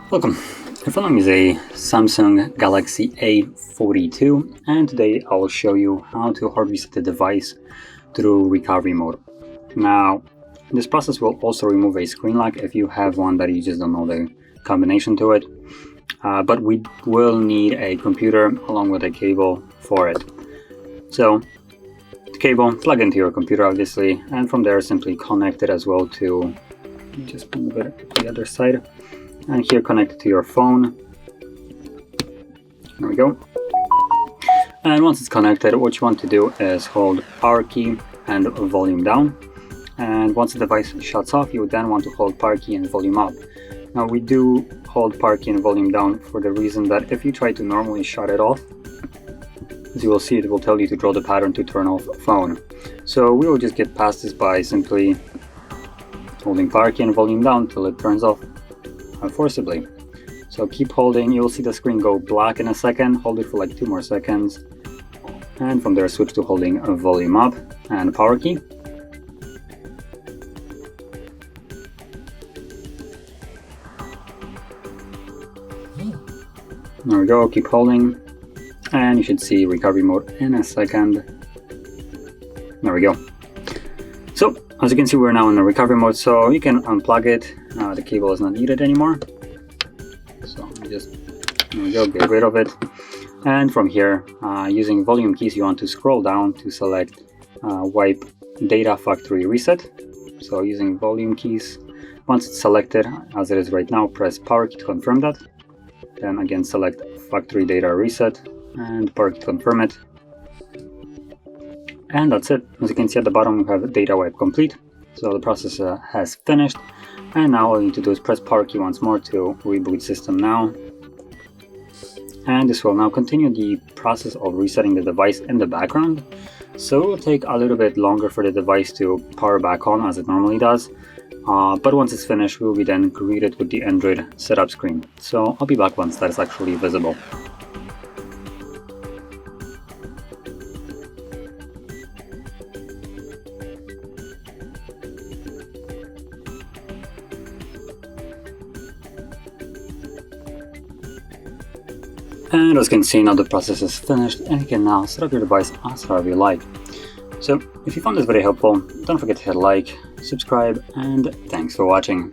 Welcome. In front of me is a Samsung Galaxy A42, and today I will show you how to hard reset the device through recovery mode. Now, this process will also remove a screen lock if you have one that you just don't know the combination to it, but we will need a computer along with a cable for it. So, the cable, plug into your computer obviously, and from there simply connect it as well to, just move it to the other side. And here connect to your phone. There we go. And once it's connected, what you want to do is hold power key and volume down. And once the device shuts off, you would then want to hold power key and volume up. Now we do hold power key and volume down for the reason that if you try to normally shut it off, as you will see, it will tell you to draw the pattern to turn off phone. So we will just get past this by simply holding power key and volume down till it turns off forcibly. So keep holding, you'll see the screen go black in a second, hold it for like 2 more seconds, and from there switch to holding a volume up and power key. There we go, keep holding, and you should see recovery mode in a second. There we go. So as you can see, we're now in the recovery mode, so you can unplug it. The cable is not needed anymore. So just, there we go, get rid of it. And from here, using volume keys, you want to scroll down to select wipe data factory reset. So using volume keys, once it's selected, as it is right now, press power key to confirm that. Then again, select factory data reset and power key to confirm it. And that's it. As you can see at the bottom, we have data wipe complete. So the process has finished. And now all you need to do is press power key once more to reboot system now. And this will now continue the process of resetting the device in the background. So it will take a little bit longer for the device to power back on as it normally does. But once it's finished, we will be then greeted with the Android setup screen. So I'll be back once that is actually visible. And as you can see, now the process is finished and you can now set up your device as however you like. So if you found this video helpful, don't forget to hit like, subscribe, and thanks for watching.